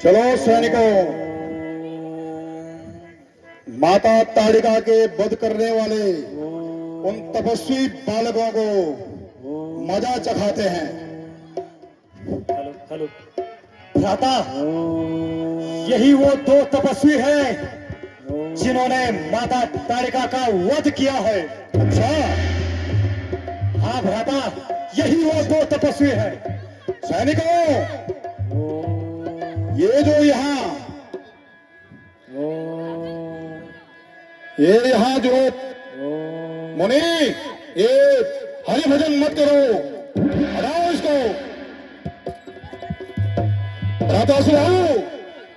चलो सैनिकों, माता ताड़िका के वध करने वाले उन तपस्वी बालकों को मजा चखाते हैं। Hello hello. भ्राता, यही वो दो तपस्वी हैं जिन्होंने माता ताड़िका का वध किया है। अच्छा, हाँ भ्राता, यही वो दो तपस्वी हैं। सैनिकों, ये जो यहाँ जो मुनि, ये हरि भजन मत करो, हटाओ इसको। भ्राता सुहाओ,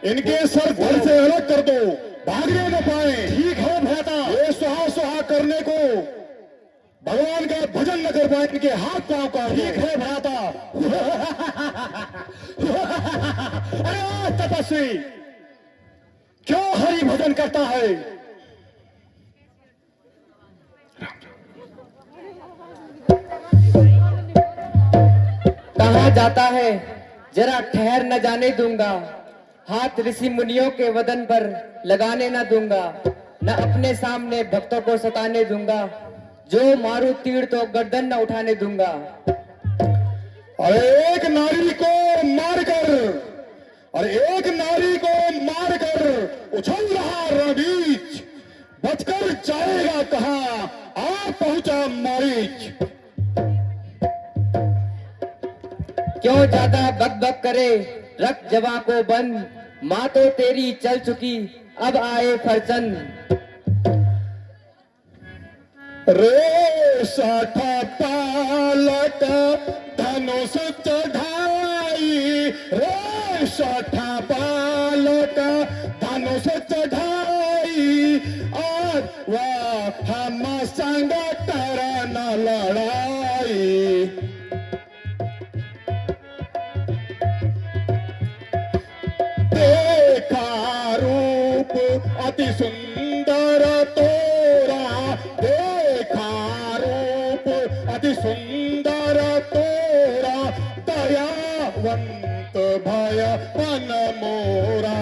इनके सर धड़ से अलग कर दो, भागने न पाए। ठीक है भ्राता। ये सुहा सुहा करने को भगवान का भजन न कर पाए, इनके हाथ पांव का। ठीक है भ्राता। अरे तपस्वी, क्यों हरि भजन करता है? कहाँ जाता है, जरा ठहर न जाने दूंगा। हाथ ऋषि मुनियों के वदन पर लगाने न दूंगा, न अपने सामने भक्तों को सताने दूंगा। जो मारू तीर तो गर्दन न उठाने दूंगा। और एक नारी को मारकर, और एक नारी को मारकर उछल रहा रणनीच, बचकर जाएगा कहां, आ पहुंचा मारीच। क्यों ज्यादा बक बक करे, रख जवा को बंद। माँ तो तेरी चल चुकी, अब आए फरजंद। रे साठा पालक धनुष चढ़ाई, रे साठा पालक धनुष चढ़ाई। और वह हम संग करन लड़ाई। देखा रूप अति सुंदर तोरा, देखा रूप अति सुंदर तोरा। दयावंत भय मन मोरा।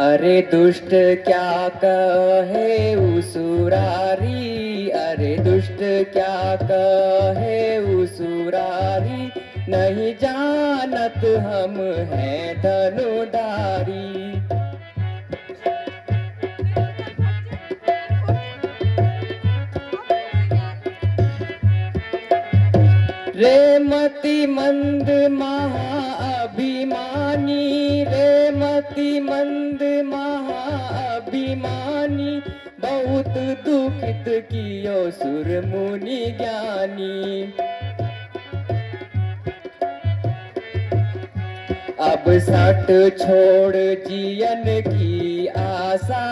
अरे दुष्ट क्या कहे उसुरारी, अरे दुष्ट क्या कहे उसुरारी। नहीं जानत हम हैं धनुधारी। रेमती मंद महाअभिमानी, रेमती मंद महाअभिमानी। बहुत दुखित कियो सुर मुनि ज्ञानी। अब सट छोड़ जियन की आशा,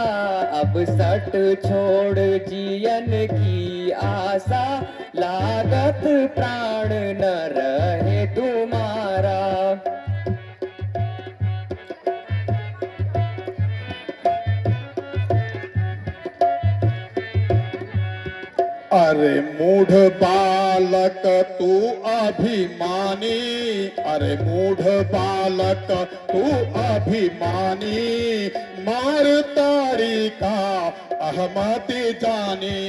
अब सट छोड़ जियन की आशा। लागत प्राण न रहे तुम्हारा। अरे मूढ़ बालक तू अभिमानी, अरे मूढ़ बालक तू अभिमानी। मार ताड़िका अहमति जानी।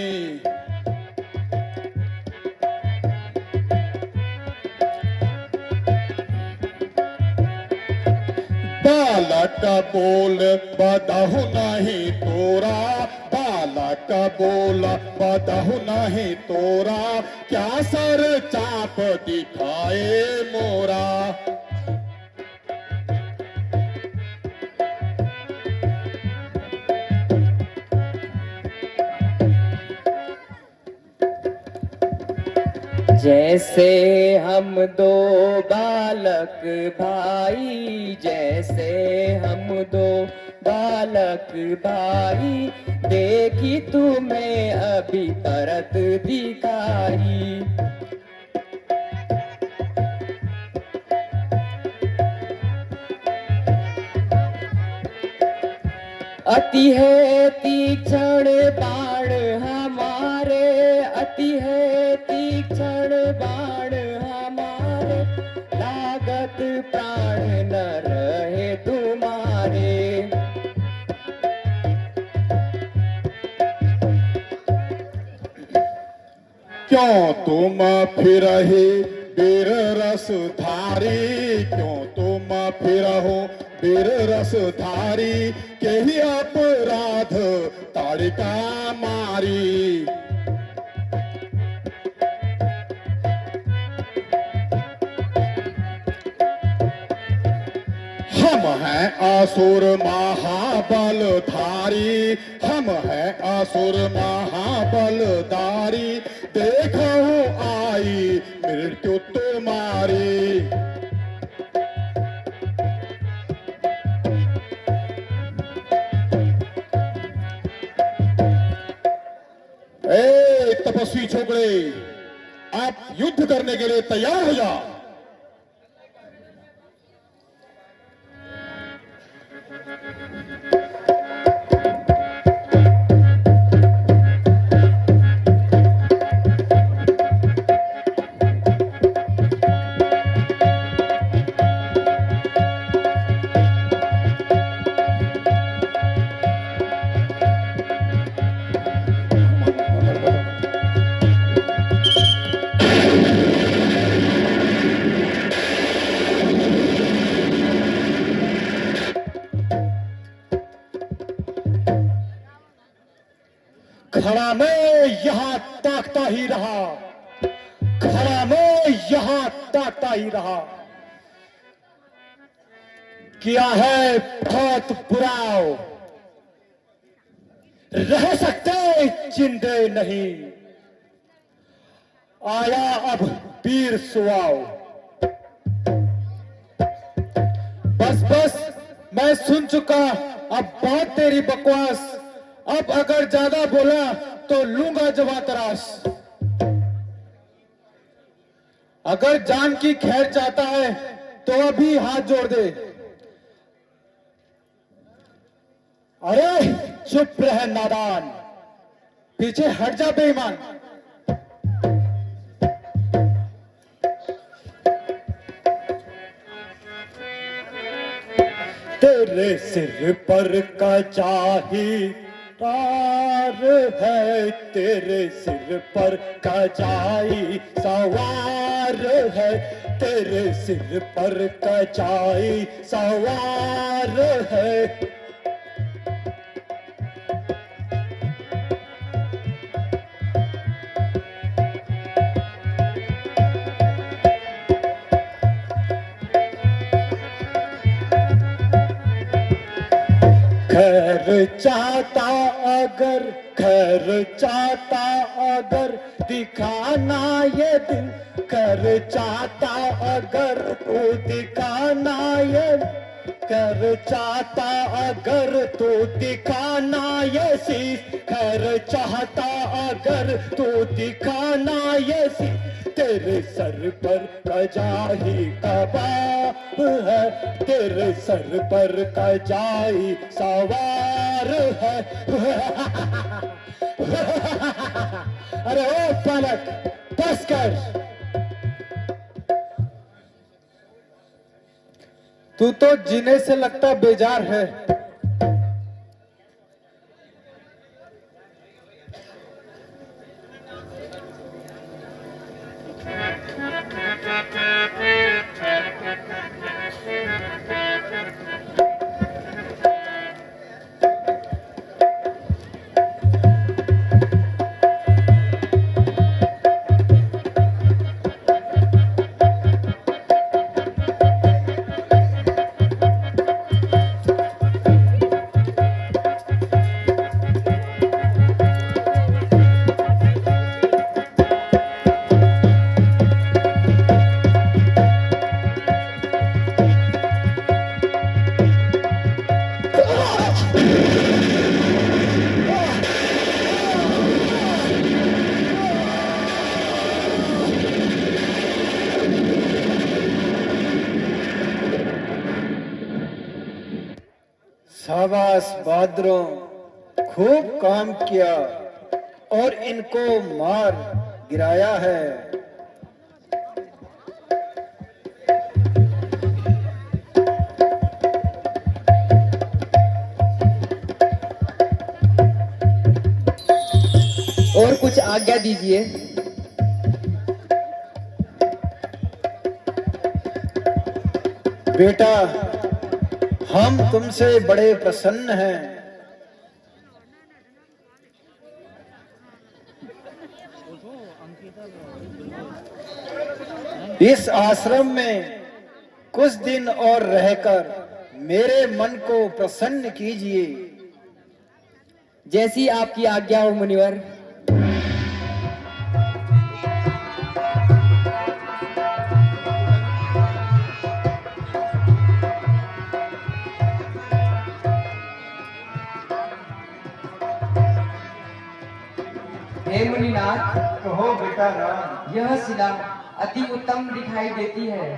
बालक बोल बदहु नहीं तोरा, बालक बोल बदहु नहीं तोरा। क्या सर चाप दिखाए मोरा। जैसे हम दो बालक भाई, जैसे हम दो बालक भाई, देखी तुम्हें अभी तरत दिखाई। अति है तीक्ष्ण बाण हमारे, अति है तीक्ष्ण बाण हमारे, लागत प्राण न रहे तुम्हारे। क्यों तुम फिर ही वीर रस धारी, क्यों तुम फिर हो वीर रस धारी, के ही अपराध ताड़िका मारी। हम हैं असुर महाबलधारी, हम हैं असुर महाबलधारी, देखो आई मृत्यु तुम्हारी। ए तपस्वी छोकरे, आप युद्ध करने के लिए तैयार हो जाओ। खड़ा मैं यहां ताकता ही रहा, खड़ा मैं यहां ताकता ही रहा। किया है बहुत बुराव, रह सकते जिंदे नहीं, आया अब वीर सुआओ। बस बस मैं सुन चुका, अब बात तेरी बकवास, अब अगर ज्यादा बोला तो लूंगा जवा तराश। अगर जान की खैर चाहता है तो अभी हाथ जोड़ दे। अरे चुप रह नादान, पीछे हट जा बेईमान। तेरे सिर पर कचाही तार है, तेरे सिर पर कचाई सवार है, तेरे सिर पर कचाई सवार है। खैर चाहता अगर, खैर चाहता अगर दिखाना ये दिन, कर चाहता अगर तू दिखाना ये, कर चाहता अगर तू दिखाना ये शीश, खैर चाहता अगर तू दिखाना ये शीश। तेरे सर पर कजाही कबाब है, तेरे सर पर कजाई सवार है। अरे ओ बालक, बस कर। तू तो जीने से लगता बेजार है। शाबाश बहादुरों, खूब काम किया और इनको मार गिराया है। और कुछ आज्ञा दीजिए। बेटा, हम तुमसे बड़े प्रसन्न हैं। इस आश्रम में कुछ दिन और रहकर मेरे मन को प्रसन्न कीजिए। जैसी आपकी आज्ञा हो मुनिवर। हे मुनिनाथ, कहो बेटा राम। यह शिला अति उत्तम दिखाई देती है।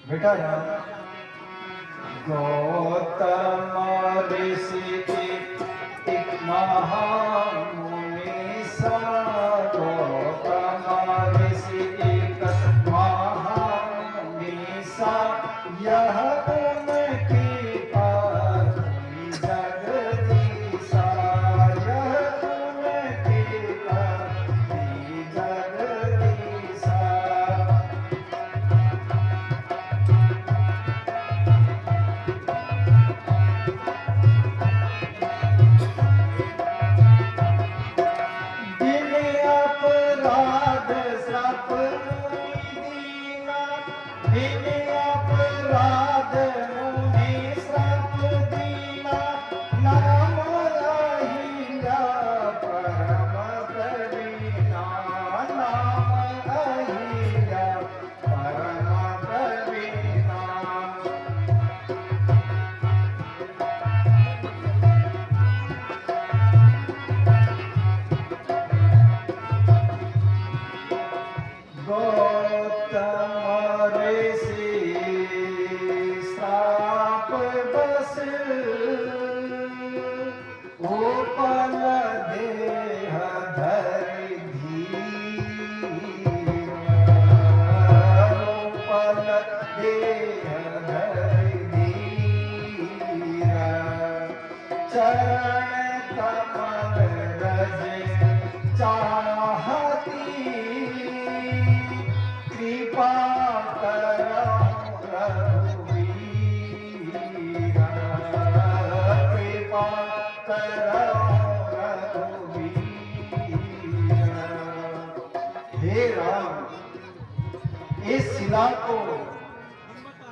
बेटा राम, गौतम ऋषि एक महामुनि सा, गौतम ऋषि एक महामुनि सा, यह उनकी पारमी जगदीशा, यह उनकी पारमी जगदीशा। अपराध श्राप दीना, बिन अपराध मुनि श्राप दीना, नाम अहिल्या परम करीना, नाम अहिल्या परम करीना। गौतम ऋषि श्राप बस, गोपाल देह धरि धीर, गोपाल देह धरि धीर, चरण कमल रज चाहती, कृपा करो रघुवीर, कृपा करो रघुवीर। हे राम, इस शिला को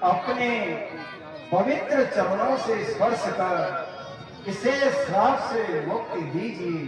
अपने पवित्र चरणों से स्पर्श कर इसे श्राप से मुक्ति दीजिए।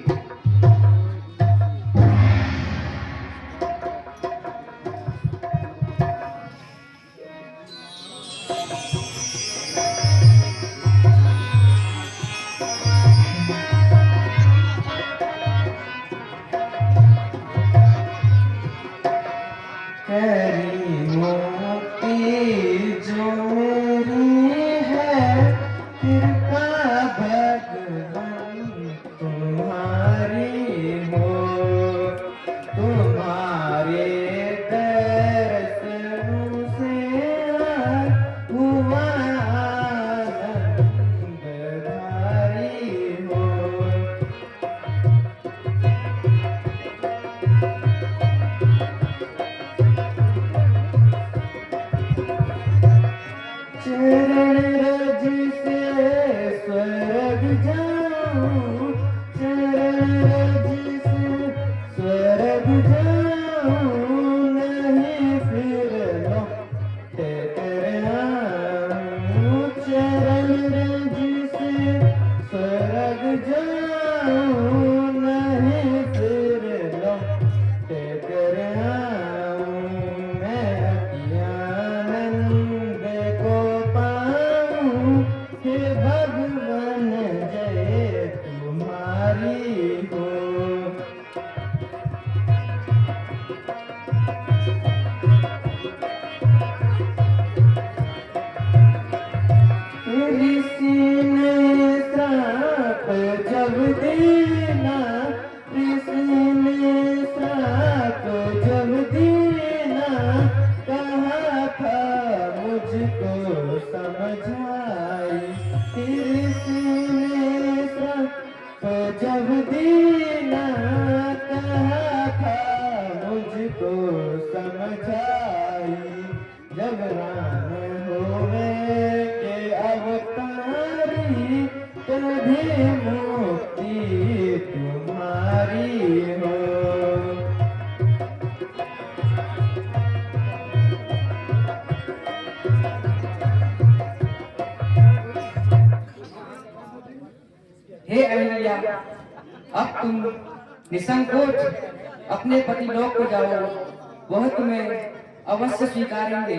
भगवान जय तुम्हारी हो। ऋषि ने श्राप जब देना, ऋषि ने श्राप जब देना, कहा था मुझको समझाई। ऋषि ने श्राप जब देना, कहा था मुझको समझाई। जब राम होवे के अवतारी, तभी मुक्ति तुम्हारी हो। हे अहिल्या, अब तुम निसंकोच अपने पति लोक को जाओ, वह तुम्हें अवश्य स्वीकारेंगे।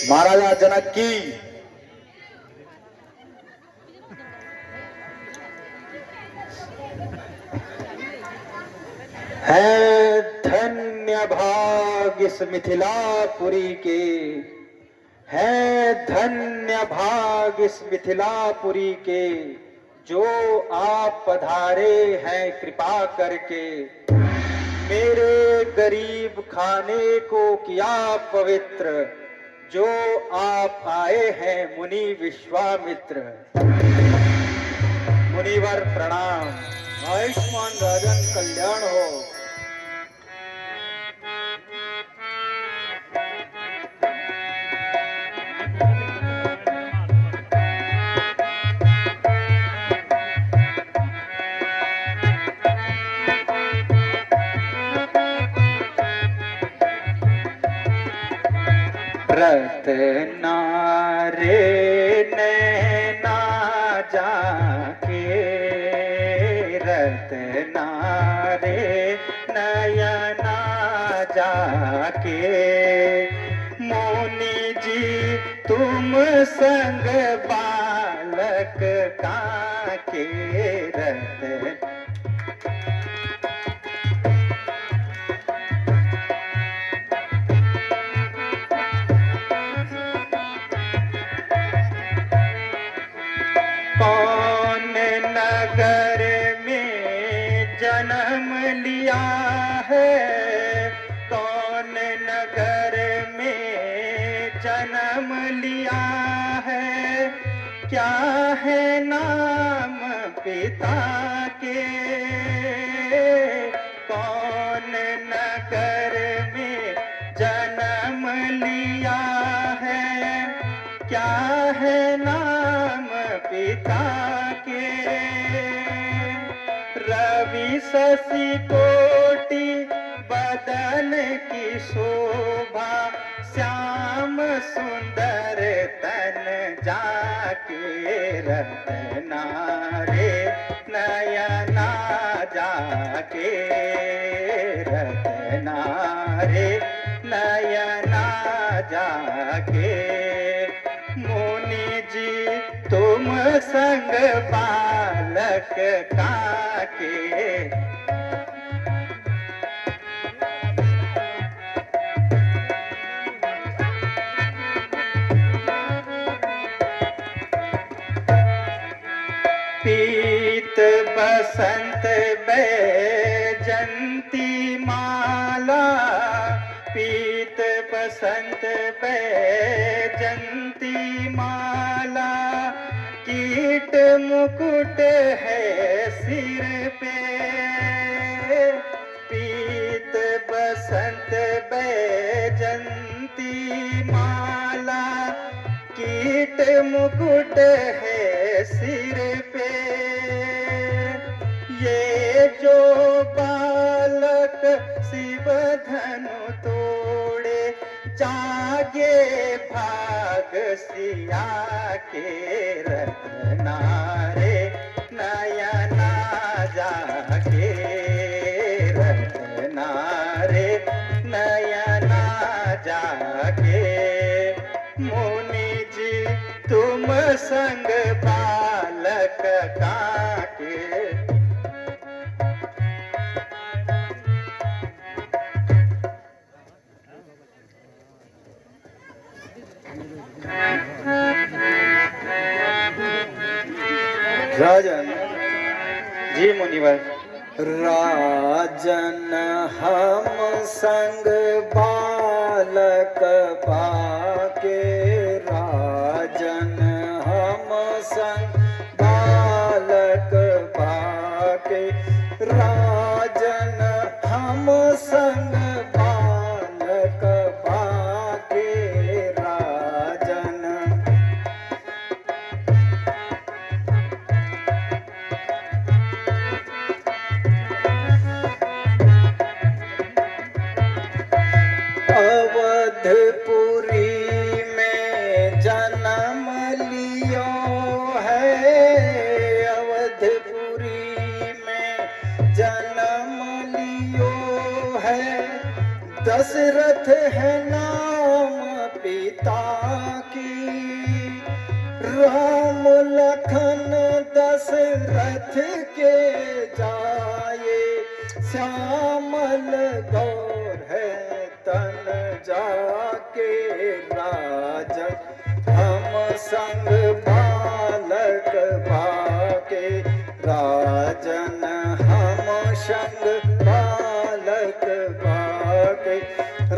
महाराजा जनक की है धन्य भाग इस मिथिलापुरी के, है धन्य भाग इस मिथिलापुरी के, जो आप पधारे हैं कृपा करके। मेरे गरीब खाने को किया पवित्र, जो आप आए हैं मुनि विश्वामित्र। मुनिवर प्रणाम। आयुष्मान राजन कल्याण हो। रतना रे नैना जाके, रतना रे नयना जाके, मुनि जी तुम संग बालक काके। रतना कौन नगर में जन्म लिया है, कौन नगर में जन्म लिया है, क्या है नाम पिता के। कौन नगर में जन्म लिया है, क्या है नाम पिता के। रवि शशि कोटि बदन की शोभा, श्याम सुंदर तन जाके। रतना रे नयना जाके, रतना रे नयना जाके, मुनि जी तुम संग बालक काके। पीत बसंत बैजंती माला, पीत बसंत बैजंती माला, कीट मुकुट है सिर पे। पीत बसंत बैजंती माला, कीट मुकुट है सिर पे। ये जो बालक शिव धनु तोड़े, जागे भाग सिया के। रतना रे नयना जाके, रतना रे नयना जाके, मुनि जी संग बालक काके। राजन जी मुनिवर। राजन हम संग बालक पाके, राजन हम संग बालक पाके, राजन हम संग बालक पाके, राजन अवधपुरी में जन्म लियो है, अवधपुरी में जन्म लियो है। दशरथ है नाम पिता की, राम लखन दशरथ के जाए, श्यामल गौर है तन जाके, राजन हम संग बालक बाके, राजन हम संग बालक बाके,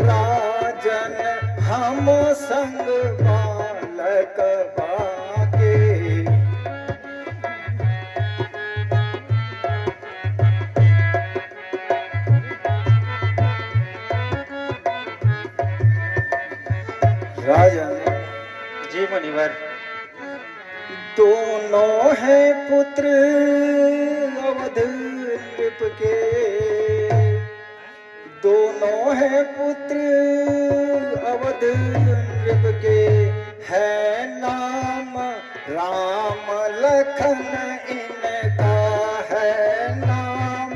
राजन हम संग बालक बाके। राजन जी मुनिवर। दोनों हैं पुत्र अवध नृप के, दोनों हैं पुत्र अवध नृप के, है नाम राम लखन इनका, है नाम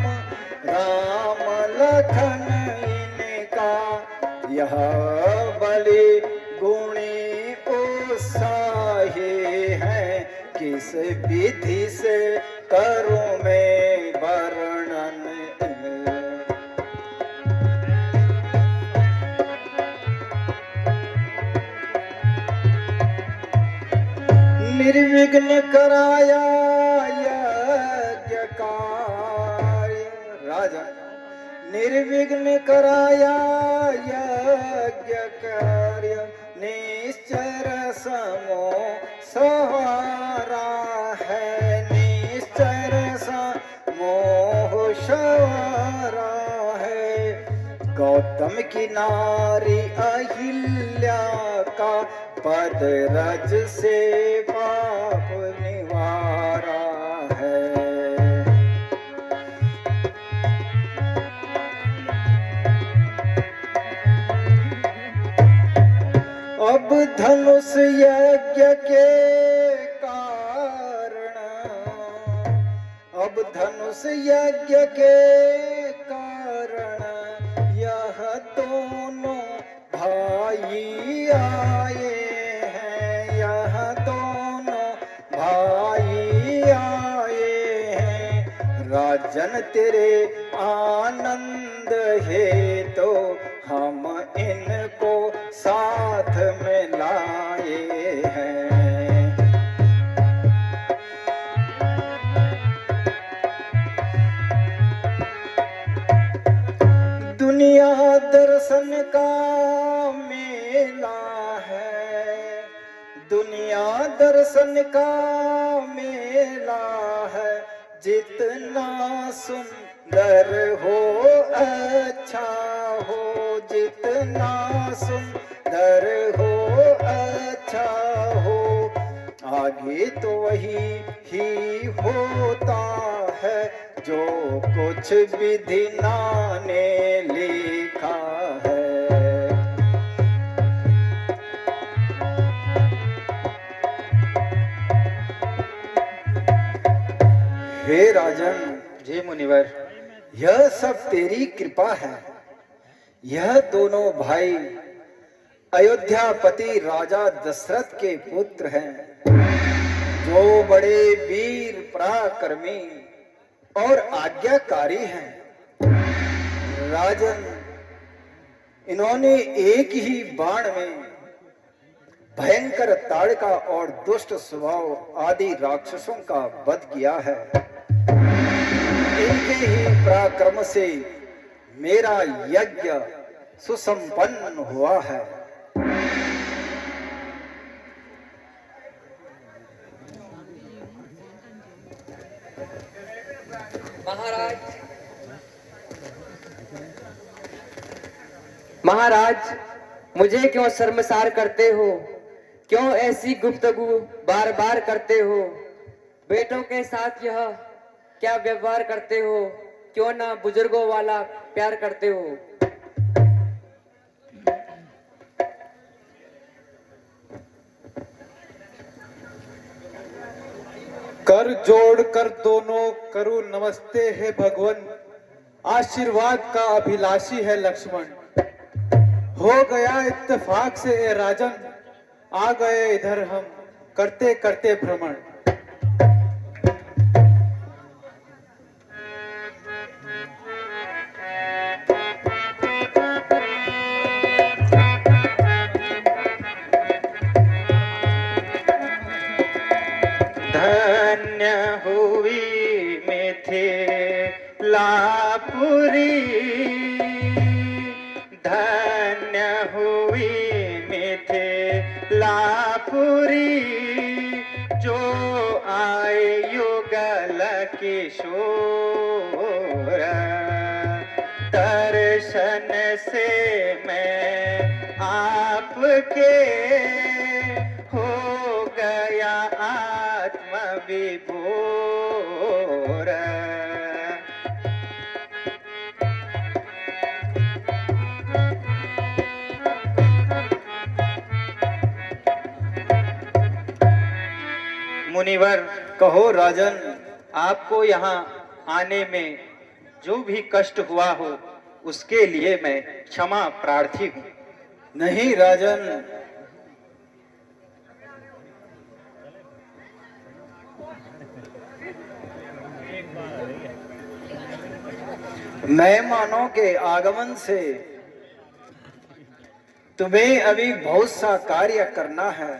राम लखन इनका। यह बलि गुणी उत्साही है, किस विधि से करूं मैं वर्णन। निर्विघ्न कराया यज्ञ कार्य, राजा निर्विघ्न कराया यज्ञ कार्य, निश्चर समो सवारा है, निश्चर समोह सवारा है। गौतम की नारी अहिल्या का पद रज से पाप निवारा है। अब धनुष यज्ञ के कारण, अब धनुष यज्ञ के कारण, यह दोनों भाई आए हैं, यह दोनों भाई आए हैं। राजन तेरे आनंद है तो हम इनको साथ में लाए हैं। दुनिया दर्शन का मेला है, दुनिया दर्शन का मेला है। जितना सुंदर हो अच्छा हो, जितना सुंदर हो अच्छा हो, आगे तो वही ही होता है जो कुछ विधिना ने लिखा है। हे राजन जी मुनिवर, यह सब तेरी कृपा है। यह दोनों भाई अयोध्यापति राजा दशरथ के पुत्र हैं। जो बड़े वीर पराक्रमी और आज्ञाकारी हैं। राजन, इन्होंने एक ही बाण में भयंकर ताड़का और दुष्ट स्वभाव आदि राक्षसों का वध किया है। इनके ही पराक्रम से मेरा यज्ञ सुसंपन्न हुआ है। महाराज, मुझे क्यों शर्मसार करते हो? क्यों ऐसी गुफ्तगू बार बार करते हो? बेटों के साथ यह क्या व्यवहार करते हो? क्यों ना बुजुर्गों वाला प्यार करते हो? कर जोड़ कर दोनों करूं नमस्ते है भगवन, आशीर्वाद का अभिलाषी है लक्ष्मण। हो गया इत्तेफाक से ए राजन, आ गए इधर हम करते करते भ्रमण। धन्य हुई मिथिलापुरी, धन्य हुई मिथिलापुरी, जो आए युगल किशोर। दर्शन से मैं आपके हो गया आत्म विभोर। मुनिवर, कहो राजन, आपको यहाँ आने में जो भी कष्ट हुआ हो उसके लिए मैं क्षमा प्रार्थी हूँ। नहीं राजन, मेहमानों के आगमन से तुम्हें अभी बहुत सा कार्य करना है।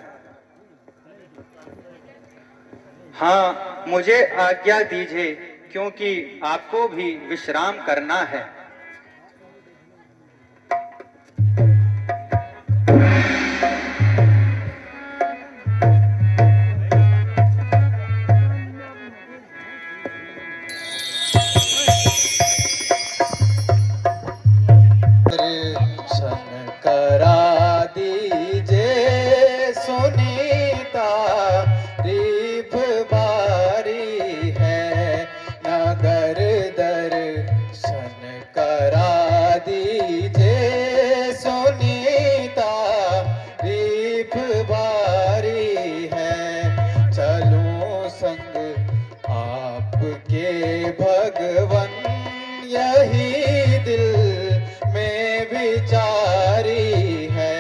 हाँ, मुझे आज्ञा दीजिए, क्योंकि आपको भी विश्राम करना है। दर्शन करा दीजे सुनीता, रीफ बारी है नगर। दर्शन करा दीजे सुनीता, रीफ बारी है। चलूं संग आपके भगवन, यही दिल में विचारी है।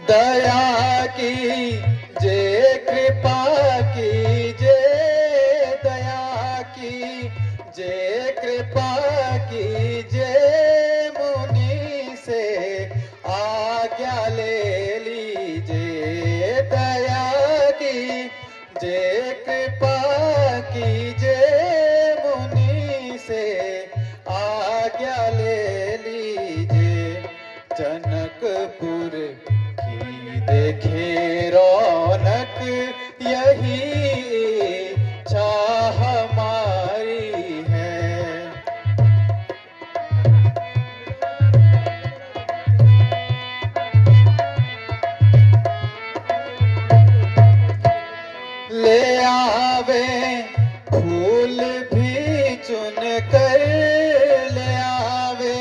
दया की जे कृपा की जे, दया की जे कृपा की जे, मुनि से आज्ञा ले लीजिए। दया की जे कृपा की जे, मुनि से आज्ञा ले लीजिए। जनकपुर की देखे रौनक, यही इच्छा हमारी है। ले आवे फूल भी चुन कर, ले आवे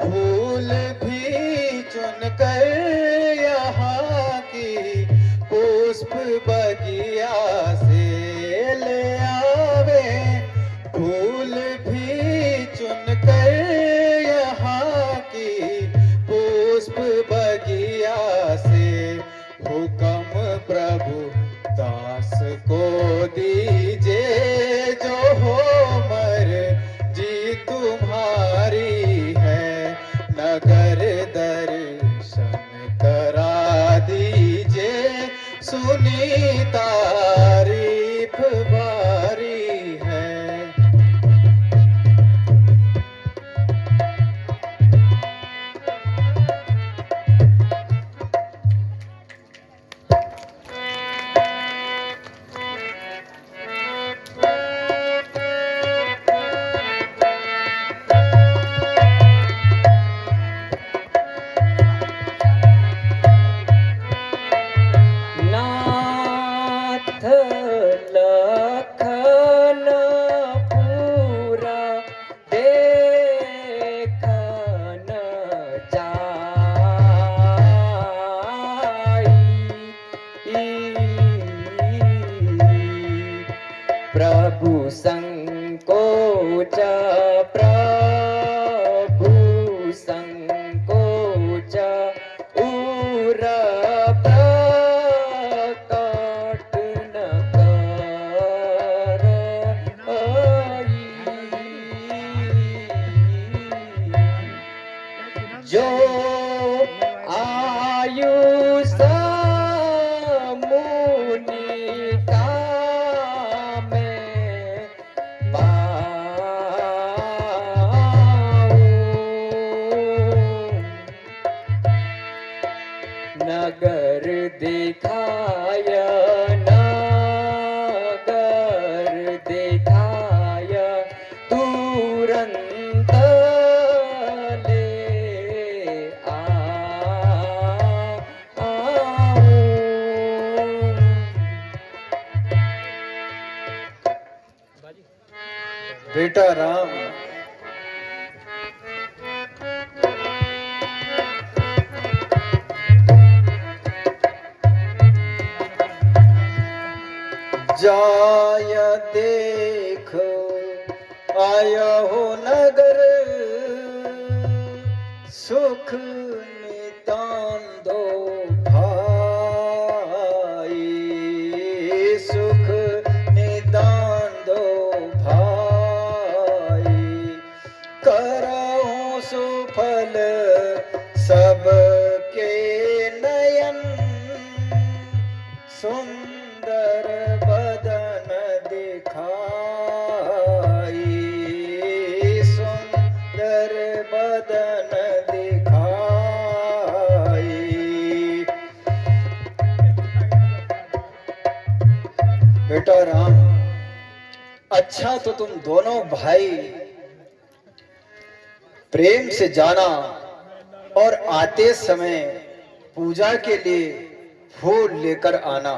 फूल भी चुन कर, यहाँ की पुष्प बगिया से। ले आवे फूल भी प्रभु संकोच, प्रभु संकोच, उर प्रकट न करई। जो आयुष मुनि का मैं पाऊं, नगर दिखाय, नगर दिखाय, तुरंत ले आऊं। बेटा राम, जाय देख आया हो नगर, सुख नितांदो भाई, सुख नितांदो भाई, करऊं सुफल सबके नयन, सुंदर बदन दिखाई, सुंदर बदन दिखाई। बेटा राम, अच्छा तो तुम दोनों भाई प्रेम से जाना और आते समय पूजा के लिए फूल लेकर आना।